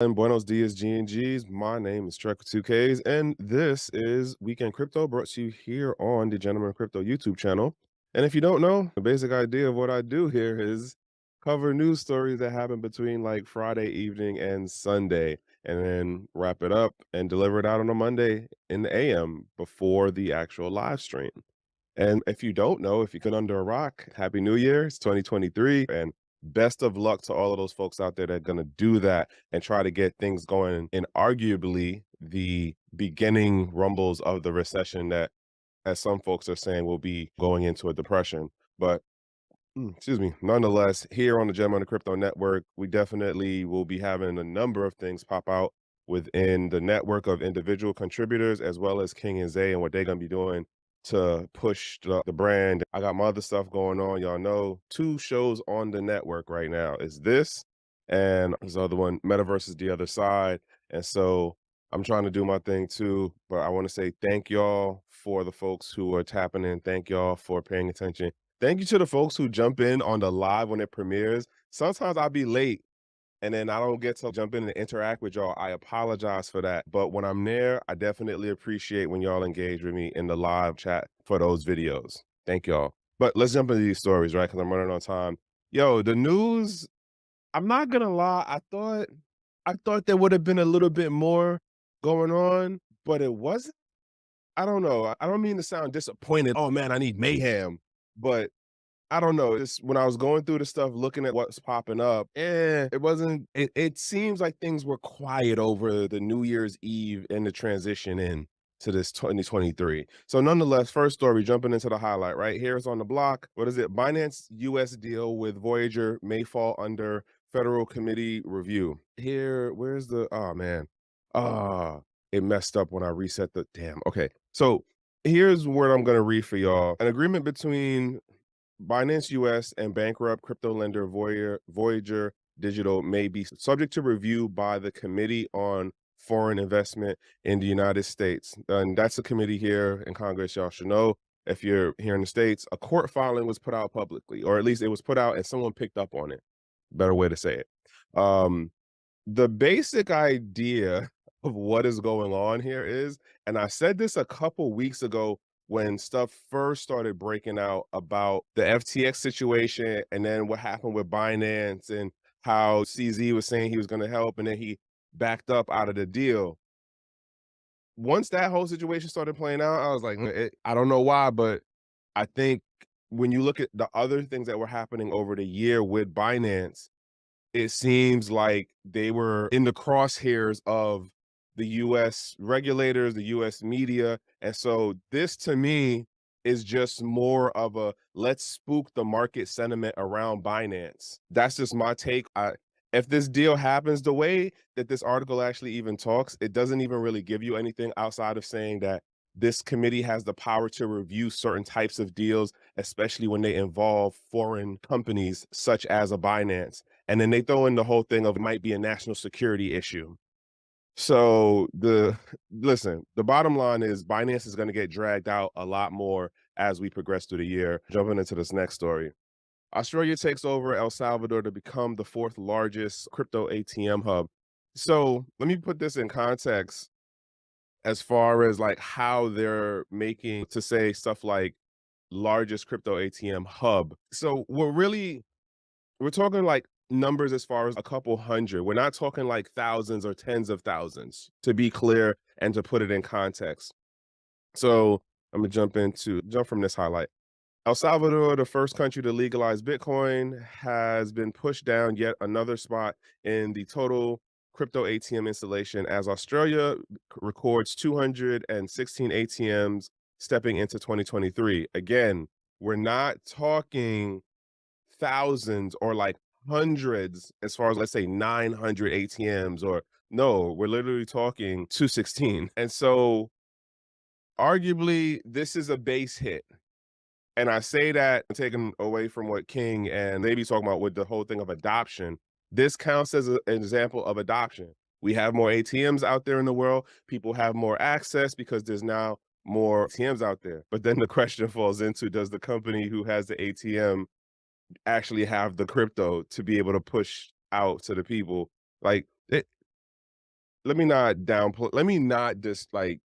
And buenos dias, GnGs. My name is Trekkw2ks, and this is Weekend Crypto brought to you here on the Gentleman Crypto YouTube channel. And if you don't know, the basic idea of what I do here is cover news stories that happen between like Friday evening and Sunday, and then wrap it up and deliver it out on a Monday in the AM before the actual live stream. And if you don't know, if you could under a rock, Happy New Year. It's 2023. And best of luck to all of those folks out there that are going to do that and try to get things going in arguably the beginning rumbles of the recession that, as some folks are saying, will be going into a depression. But excuse me, nonetheless, here on the Gem on the Crypto Network, we definitely will be having a number of things pop out within the network of individual contributors, as well as King and Zay and what they're going to be doing to push the brand. I got my other stuff going on. Y'all know 2 shows on the network right now. Is this and this other one, Metaverse is the other side. And so I'm trying to do my thing too, but I want to say thank y'all for the folks who are tapping in. Thank y'all for paying attention. Thank you to the folks who jump in on the live when it premieres. Sometimes I'll be late and then I don't get to jump in and interact with y'all. I apologize for that. But when I'm there, I definitely appreciate when y'all engage with me in the live chat for those videos. Thank y'all. But let's jump into these stories, right? Because I'm running on time. Yo, the news, I'm not gonna lie, I thought there would have been a little bit more going on, but it wasn't. I don't know. I don't mean to sound disappointed. Oh man, I need mayhem. But I don't know. It's when I was going through the stuff, looking at what's popping up, it wasn't. It seems like things were quiet over the New Year's Eve and the transition in to this 2023. So, nonetheless, first story, jumping into the highlight right here's on the block. What is it? Binance U.S. deal with Voyager may fall under federal committee review. Here, where's the? Oh man, ah, it messed up when I reset the. Damn. Okay, so here's what I'm gonna read for y'all. An agreement between Binance US and bankrupt crypto lender Voyager Digital may be subject to review by the Committee on Foreign Investment in the United States. And that's a committee here in Congress, y'all should know. If you're here in the States, a court filing was put out publicly, or at least it was put out and someone picked up on it. Better way to say it. Um, the basic idea of what is going on here is, and I said this a couple weeks ago when stuff first started breaking out about the FTX situation and then what happened with Binance and how CZ was saying he was going to help and then he backed up out of the deal. Once that whole situation started playing out, I was like, I don't know why, but I think when you look at the other things that were happening over the year with Binance, it seems like they were in the crosshairs of the US regulators, the US media, and so this to me is just more of a let's spook the market sentiment around Binance. That's just my take. If this deal happens the way that this article actually even talks, it doesn't even really give you anything outside of saying that this committee has the power to review certain types of deals, especially when they involve foreign companies such as a Binance. And then they throw in the whole thing of it might be a national security issue. So listen, the bottom line is Binance is going to get dragged out a lot more as we progress through the year. Jumping into this next story. Australia takes over El Salvador to become the 4th largest crypto ATM hub. So let me put this in context as far as like how they're making to say stuff like largest crypto ATM hub. So we're talking like numbers as far as a couple hundred. We're not talking like thousands or tens of thousands, to be clear and to put it in context. So I'm gonna jump from this highlight. El Salvador, the first country to legalize Bitcoin, has been pushed down yet another spot in the total crypto ATM installation as Australia records 216 ATMs stepping into 2023. Again, we're not talking thousands or like hundreds as far as let's say 900 ATMs or no, we're literally talking 216. And so arguably this is a base hit. And I say that taken away from what King and maybe talking about with the whole thing of adoption. This counts as an example of adoption. We have more ATMs out there in the world. People have more access because there's now more ATMs out there. But then the question falls into, does the company who has the ATM actually have the crypto to be able to push out to the people? Like let me not downplay, let me not just like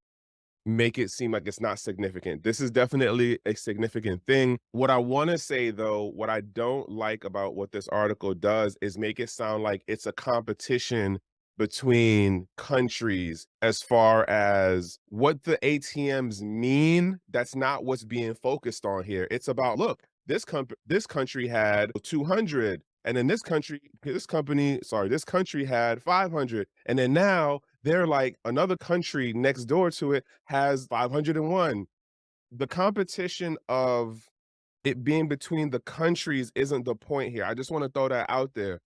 make it seem like it's not significant. This is definitely a significant thing. What I want to say though, what I don't like about what this article does is make it sound like it's a competition between countries as far as what the ATMs mean. That's not what's being focused on here. It's about, look, this country had 200, and then this country had 500, and then now they're like, another country next door to it has 501. The competition of it being between the countries isn't the point here. I just want to throw that out there.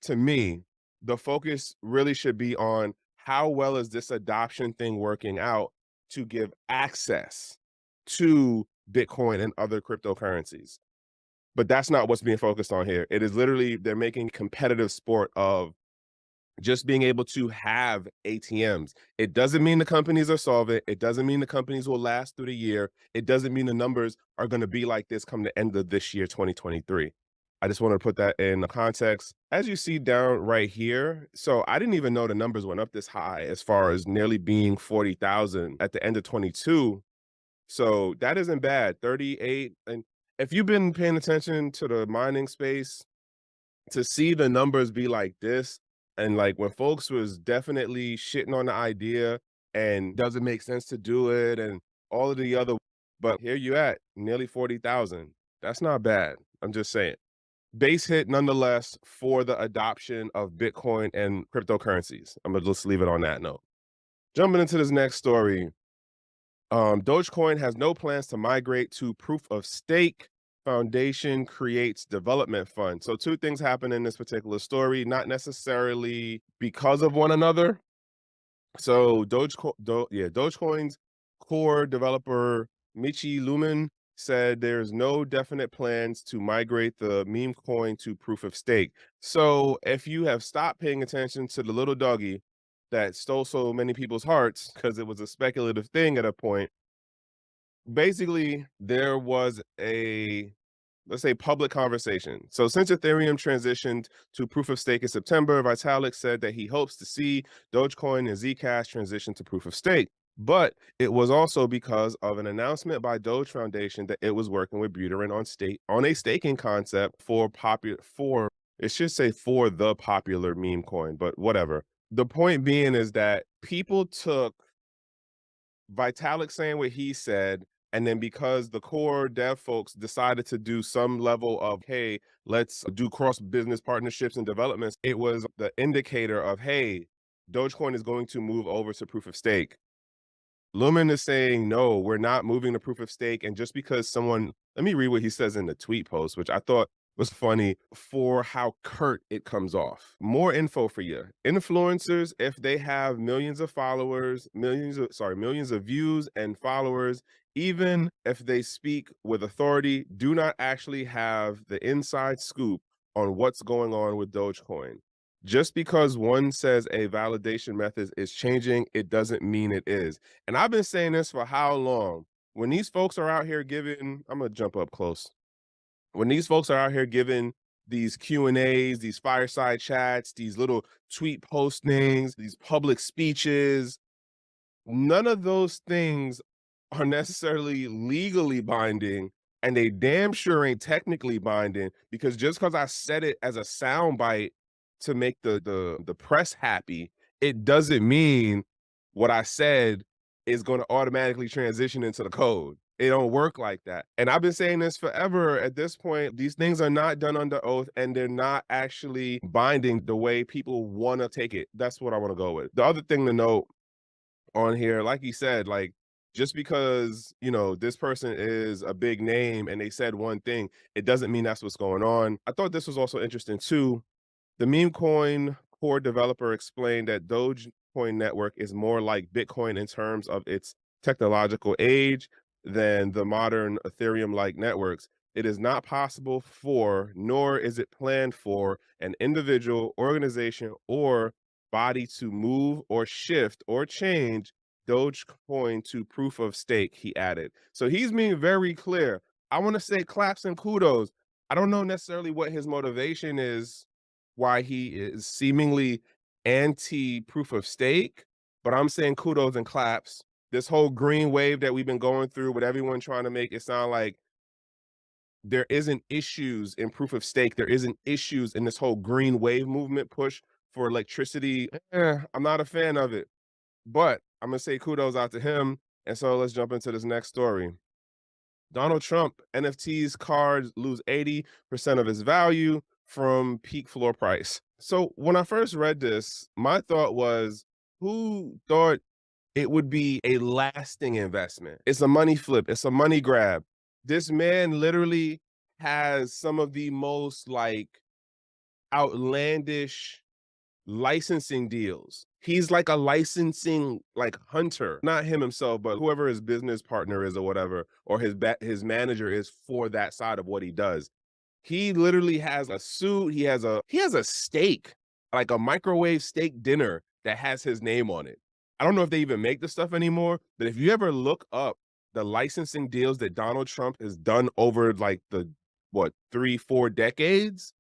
To me, the focus really should be on how well is this adoption thing working out to give access to Bitcoin and other cryptocurrencies. But that's not what's being focused on here. It is literally, they're making competitive sport of just being able to have ATMs. It doesn't mean the companies are solvent. It doesn't mean the companies will last through the year. It doesn't mean the numbers are going to be like this come the end of this year, 2023. I just want to put that in the context. As you see down right here, so I didn't even know the numbers went up this high as far as nearly being 40,000 at the end of 22. So that isn't bad. 38. And if you've been paying attention to the mining space, to see the numbers be like this, and like when folks was definitely shitting on the idea and doesn't make sense to do it and all of the other, but here you at nearly 40,000. That's not bad. I'm just saying. Base hit nonetheless for the adoption of Bitcoin and cryptocurrencies. I'm gonna just leave it on that note. Jumping into this next story, Dogecoin has no plans to migrate to proof of stake. Foundation creates development fund. So two things happen in this particular story, not necessarily because of one another. So Dogecoin's core developer Michi Lumen said there's no definite plans to migrate the meme coin to proof of stake. So if you have stopped paying attention to the little doggy that stole so many people's hearts because it was a speculative thing at a point, basically there was a, let's say, public conversation. So since Ethereum transitioned to proof of stake in September, Vitalik said that he hopes to see Dogecoin and Zcash transition to proof of stake. But it was also because of an announcement by Doge Foundation that it was working with Buterin on a staking concept for it should say for the popular meme coin, but whatever. The point being is that people took Vitalik saying what he said, and then because the core dev folks decided to do some level of, hey, let's do cross business partnerships and developments, it was the indicator of, hey, Dogecoin is going to move over to proof of stake. Lumen is saying, no, we're not moving to proof of stake. And just because someone, let me read what he says in the tweet post, which I thought was funny for how curt it comes off. More info for you. Influencers, if they have millions of followers, millions of views and followers, even if they speak with authority, do not actually have the inside scoop on what's going on with Dogecoin. Just because one says a validation method is changing, it doesn't mean it is. And I've been saying this for how long? When these folks are out here giving, I'm gonna jump up close. When these folks are out here giving these Q&As, these fireside chats, these little tweet postings, these public speeches, none of those things are necessarily legally binding, and they damn sure ain't technically binding, because just because I said it as a soundbite to make the press happy, it doesn't mean what I said is going to automatically transition into the code. It don't work like that. And I've been saying this forever. At this point, these things are not done under oath, and they're not actually binding the way people want to take it. That's what I want to go with. The other thing to note on here, like you said, like, just because, this person is a big name and they said one thing, it doesn't mean that's what's going on. I thought this was also interesting too. The meme coin core developer explained that Dogecoin network is more like Bitcoin in terms of its technological age than the modern Ethereum-like networks. It is not possible for, nor is it planned for, an individual, organization, or body to move or shift or change Dogecoin to proof of stake, he added. So he's being very clear. I want to say claps and kudos. I don't know necessarily what his motivation is, why he is seemingly anti-proof of stake, but I'm saying kudos and claps. This whole green wave that we've been going through with everyone trying to make it sound like there isn't issues in proof of stake, there isn't issues in this whole green wave movement push for electricity. I'm not a fan of it, but I'm gonna say kudos out to him. And so let's jump into this next story. Donald Trump NFTs cards lose 80% of its value from peak floor price. So when I first read this, my thought was, who thought it would be a lasting investment? It's a money flip, it's a money grab. This man literally has some of the most like outlandish licensing deals. He's like a licensing like hunter, not him himself, but whoever his business partner is or whatever, or his manager is for that side of what he does. He literally has a suit, he has a steak, like a microwave steak dinner that has his name on it. I don't know if they even make the stuff anymore, but if you ever look up the licensing deals that Donald Trump has done over like the what, 3, 4 decades,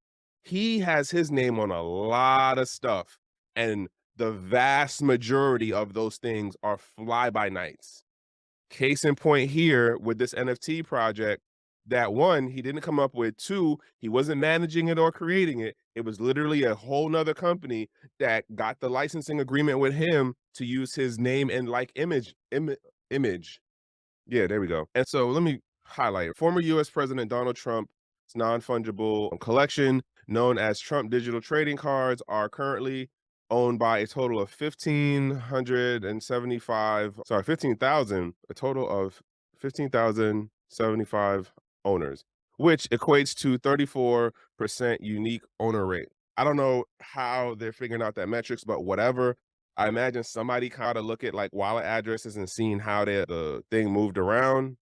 he has his name on a lot of stuff. And the vast majority of those things are fly by nights. Case in point here with this NFT project, that one, he didn't come up with. Two, he wasn't managing it or creating it. It was literally a whole nother company that got the licensing agreement with him to use his name and like image. Yeah, there we go. And so let me highlight it. Former US President Donald Trump's non-fungible collection, known as Trump digital trading cards, are currently owned by a total of 15,075, a total of 15,075 owners, which equates to 34% unique owner rate. I don't know how they're figuring out that metrics, but whatever. I imagine somebody kind of look at like wallet addresses and seeing how the thing moved around,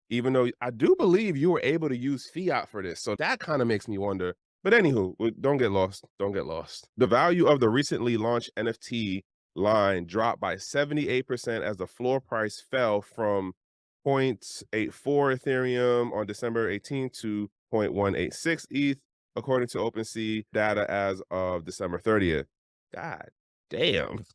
even though I do believe you were able to use fiat for this. So that kind of makes me wonder. But anywho, don't get lost. Don't get lost. The value of the recently launched NFT line dropped by 78% as the floor price fell from 0.84 Ethereum on December 18th to 0.186 ETH, according to OpenSea data as of December 30th. God damn.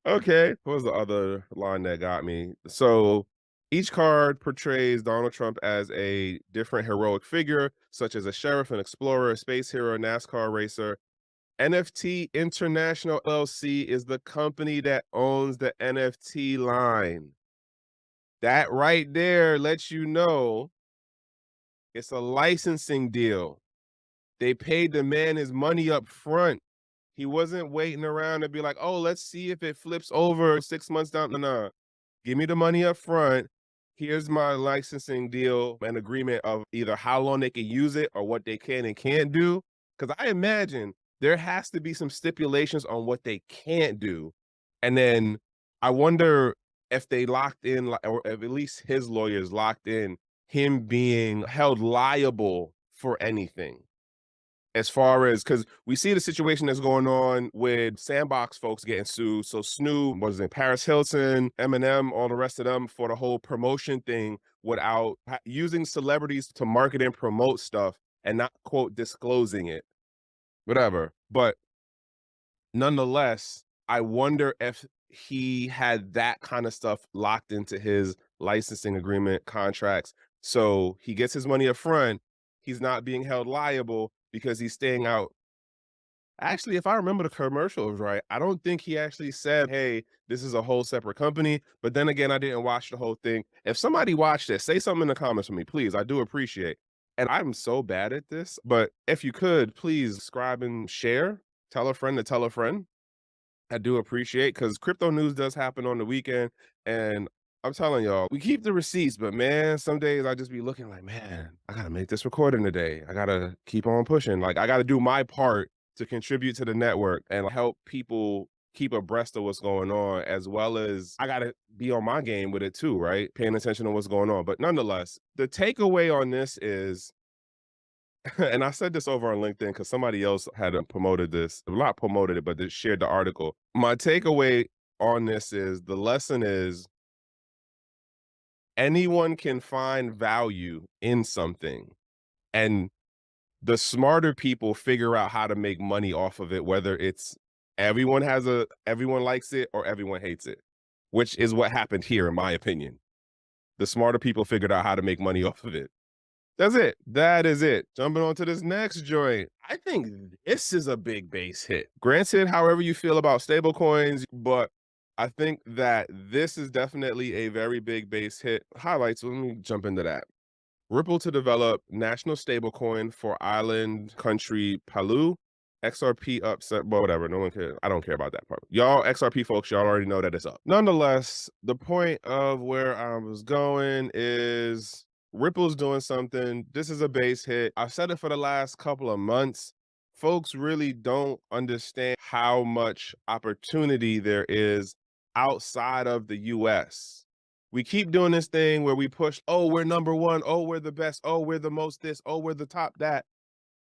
Okay. What was the other line that got me? So each card portrays Donald Trump as a different heroic figure, such as a sheriff, an explorer, a space hero, a NASCAR racer. NFT International LLC is the company that owns the NFT line. That right there lets you know it's a licensing deal. They paid the man his money up front. He wasn't waiting around to be like, oh, let's see if it flips over 6 months down. No, give me the money up front. Here's my licensing deal and agreement of either how long they can use it or what they can and can't do. Because I imagine there has to be some stipulations on what they can't do. And then I wonder if they locked in, or if at least his lawyers locked in him being held liable for anything. As far as, because we see the situation that's going on with Sandbox folks getting sued. So Snoop, what is it, Paris Hilton, Eminem, all the rest of them for the whole promotion thing without using celebrities to market and promote stuff and not, quote, disclosing it. Whatever. But nonetheless, I wonder if he had that kind of stuff locked into his licensing agreement contracts. So he gets his money up front. He's not being held liable because he's staying out. Actually, if I remember the commercials right, I don't think he actually said, hey, this is a whole separate company. But then again, I didn't watch the whole thing. If somebody watched it, say something in the comments for me, please. I do appreciate. And I'm so bad at this, but if you could, please subscribe and share. Tell a friend to tell a friend. I do appreciate, because crypto news does happen on the weekend. And I'm telling y'all, we keep the receipts, but man, some days I just be looking like, man, I gotta make this recording today. I gotta keep on pushing. Like, I gotta do my part to contribute to the network and help people keep abreast of what's going on, as well as I gotta be on my game with it too, right? Paying attention to what's going on. But nonetheless, the takeaway on this is, and I said this over on LinkedIn because somebody else had promoted this, not promoted it, but they shared the article. My takeaway on this is, the lesson is, anyone can find value in something. And the smarter people figure out how to make money off of it, whether it's everyone likes it or everyone hates it, which is what happened here, in my opinion. The smarter people figured out how to make money off of it. That's it. That is it. Jumping on to this next joint. I think this is a big base hit. Granted, however you feel about stablecoins, but I think that this is definitely a very big base hit. Highlights, let me jump into that. Ripple to develop national stablecoin for island country Palau. XRP upset, but whatever. No one cares. I don't care about that part. Y'all XRP folks, y'all already know that it's up. Nonetheless, the point of where I was going is Ripple's doing something. This is a base hit. I've said it for the last couple of months. Folks really don't understand how much opportunity there is outside of the US. We keep doing this thing where we push, oh, we're number one, oh, we're the best, oh, we're the most this, oh, we're the top that.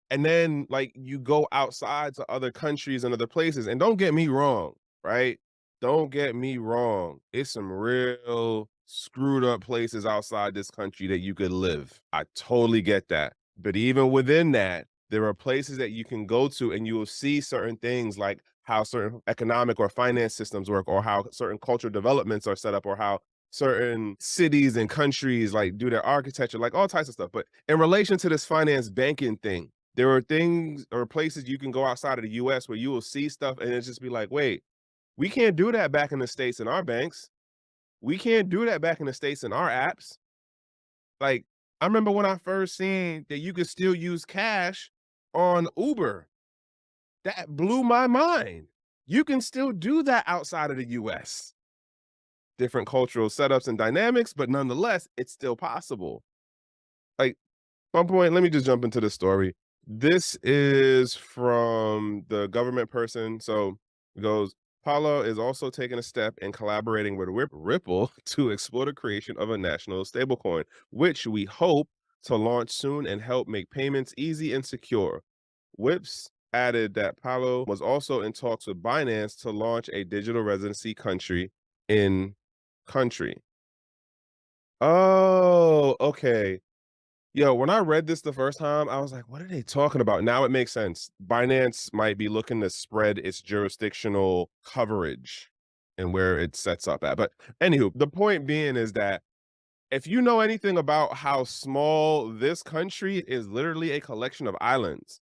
And then like you go outside to other countries and other places. And don't get me wrong, right? Don't get me wrong. It's some real screwed up places outside this country that you could live. I totally get that. But even within that, there are places that you can go to and you will see certain things like how certain economic or finance systems work, or how certain cultural developments are set up, or how certain cities and countries like do their architecture, like all types of stuff. But in relation to this finance banking thing, there are things or places you can go outside of the US where you will see stuff and it's just be like, wait, we can't do that back in the States in our banks. We can't do that back in the States in our apps. Like, I remember when I first seen that you could still use cash on Uber. That blew my mind. You can still do that outside of the US. Different cultural setups and dynamics, but nonetheless, it's still possible. Like, one point, let me just jump into the story. This is from the government person. So it goes, Palau is also taking a step in collaborating with Ripple to explore the creation of a national stablecoin, which we hope to launch soon and help make payments easy and secure. Whips added that Palau was also in talks with Binance to launch a digital residency in country. Oh, okay. Yo, when I read this the first time, I was like, what are they talking about? Now it makes sense. Binance might be looking to spread its jurisdictional coverage and where it sets up at. But anywho, the point being is that if you know anything about how small this country is, literally a collection of islands.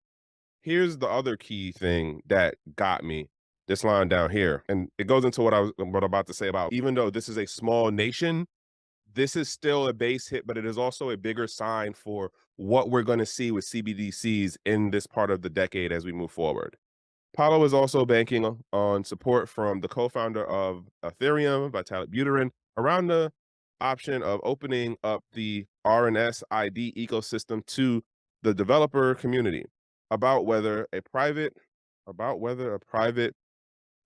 Here's the other key thing that got me. This line down here, and it goes into what I'm about to say about, even though this is a small nation, this is still a base hit, but it is also a bigger sign for what we're going to see with CBDCs in this part of the decade as we move forward. Palau is also banking on support from the co-founder of Ethereum, Vitalik Buterin, around the option of opening up the RNSID ecosystem to the developer community about whether a private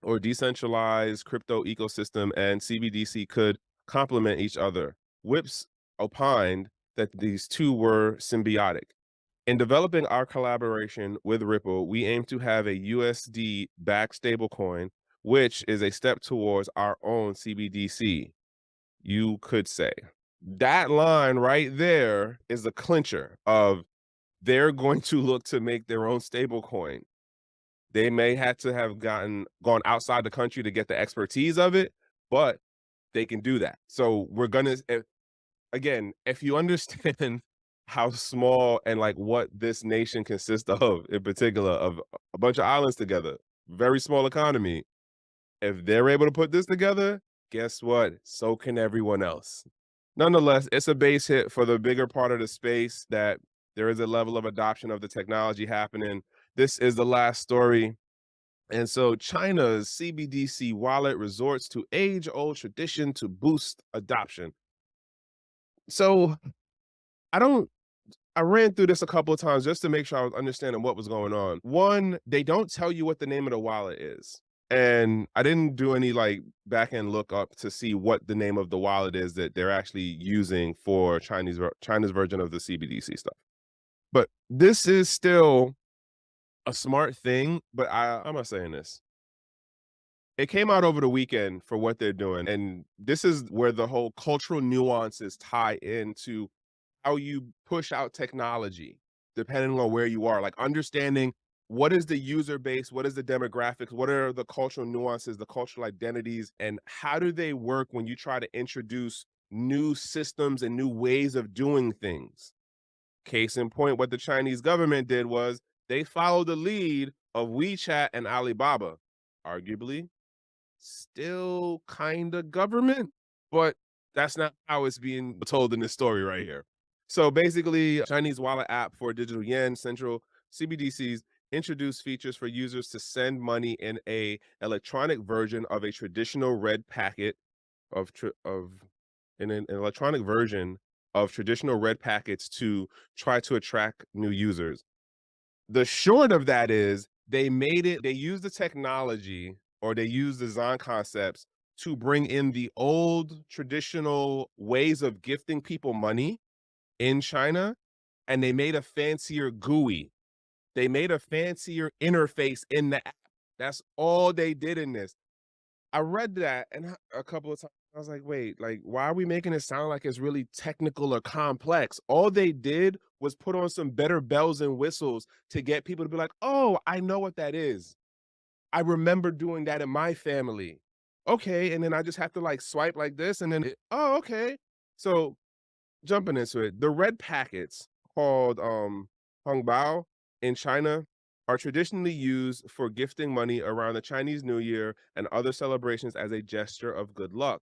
or decentralized crypto ecosystem and CBDC could complement each other. Whips opined that these two were symbiotic. In developing our collaboration with Ripple, we aim to have a USD-backed stablecoin, which is a step towards our own CBDC, you could say. That line right there is the clincher of they're going to look to make their own stablecoin. They may have to have gone outside the country to get the expertise of it, but they can do that. So we're gonna, again, if you understand how small and like what this nation consists of, in particular, of a bunch of islands together, very small economy. If they're able to put this together, guess what? So can everyone else. Nonetheless, it's a base hit for the bigger part of the space that there is a level of adoption of the technology happening. This is the last story. And so China's CBDC wallet resorts to age-old tradition to boost adoption. So I ran through this a couple of times just to make sure I was understanding what was going on. One, they don't tell you what the name of the wallet is. And I didn't do any like back end lookup to see what the name of the wallet is that they're actually using for China's version of the CBDC stuff. But this is still a smart thing, but I'm not saying this. It came out over the weekend for what they're doing, and this is where the whole cultural nuances tie into how you push out technology. depending on where you are, like understanding what is the user base, what is the demographics, what are the cultural nuances, the cultural identities, and how do they work when you try to introduce new systems and new ways of doing things. Case in point, what the Chinese government did was they followed the lead of WeChat and Alibaba. Arguably, still kind of government, but that's not how it's being told in this story right here. So basically, Chinese wallet app for digital yen central CBDCs introduced features for users to send money in a electronic version of a traditional red packet of in an electronic version of traditional red packets to try to attract new users. The short of that is they used the technology or they used design concepts to bring in the old traditional ways of gifting people money in China, and they made a fancier GUI. They made a fancier interface in the app. That's all they did in this. I read that and a couple of times I was like, "Wait, like, why are we making it sound like it's really technical or complex?" All they did was put on some better bells and whistles to get people to be like, "Oh, I know what that is. I remember doing that in my family." Okay, and then I just have to, like, swipe like this and then "Oh, okay." So jumping into it, the red packets called Hongbao in China are traditionally used for gifting money around the Chinese New Year and other celebrations as a gesture of good luck.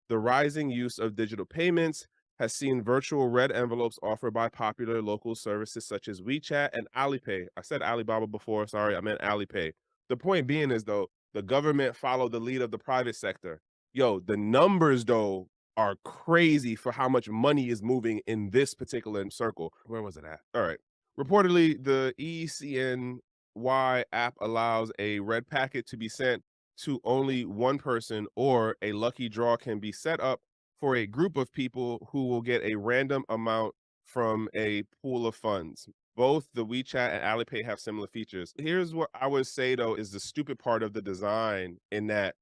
The rising use of digital payments has seen virtual red envelopes offered by popular local services such as WeChat and Alipay. I said Alibaba before, sorry, I meant Alipay. The point being is though, the government followed the lead of the private sector. Yo, the numbers though are crazy for how much money is moving in this particular circle. Where was it at? All right. Reportedly, the ECNY app allows a red packet to be sent to only one person, or a lucky draw can be set up for a group of people who will get a random amount from a pool of funds. Both the WeChat and Alipay have similar features. Here's what I would say though is the stupid part of the design in that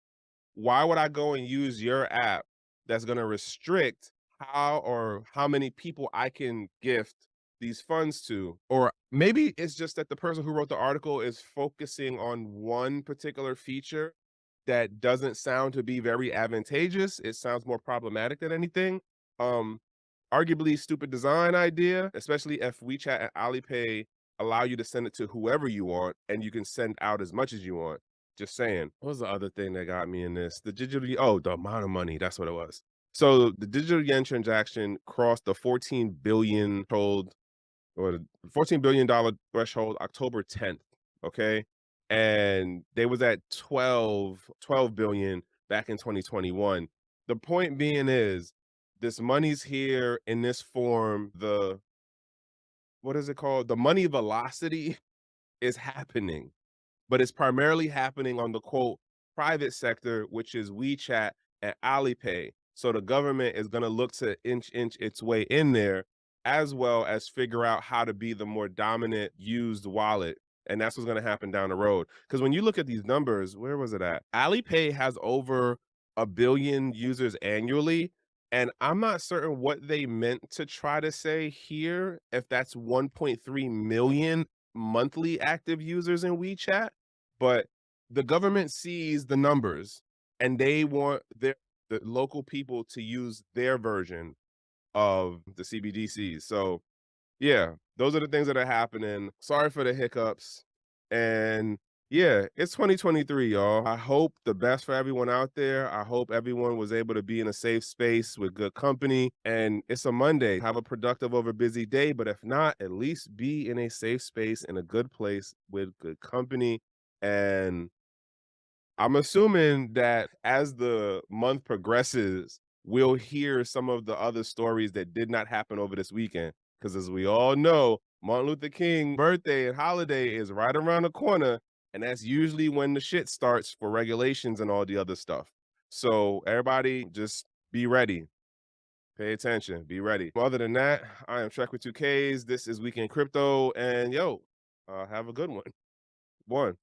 why would I go and use your app that's gonna restrict how many people I can gift these funds to? Or maybe it's just that the person who wrote the article is focusing on one particular feature that doesn't sound to be very advantageous. It sounds more problematic than anything. Um, Arguably stupid design idea, especially if WeChat and Alipay allow you to send it to whoever you want and you can send out as much as you want. Just saying. What was the other thing that got me in this? The amount of money, that's what it was. So the digital yen transaction crossed the 14 billion threshold or the $14 billion threshold October 10th. Okay. And they was at 12 billion back in 2021. The point being is this money's here in this form. The what is it called? The money velocity is happening, but it's primarily happening on the quote private sector, which is WeChat and Alipay. So the government is going to look to inch its way in there, as well as figure out how to be the more dominant used wallet. And that's what's going to happen down the road. Because when you look at these numbers, where was it at? Alipay has over a billion users annually. And I'm not certain what they meant to try to say here, if that's 1.3 million monthly active users in WeChat, but the government sees the numbers and they want the local people to use their version of the CBDCs. So yeah, those are the things that are happening. Sorry for the hiccups. And yeah, it's 2023, y'all. I hope the best for everyone out there. I hope everyone was able to be in a safe space with good company. And it's a Monday. Have a productive over busy day. But if not, at least be in a safe space in a good place with good company. And I'm assuming that as the month progresses, we'll hear some of the other stories that did not happen over this weekend. Because as we all know, Martin Luther King birthday and holiday is right around the corner, and that's usually when the shit starts for regulations and all the other stuff. So everybody just be ready. Pay attention. Be ready. Other than that, I am Trekkw2ks. This is Weekend Crypto, and yo, have a good one. One.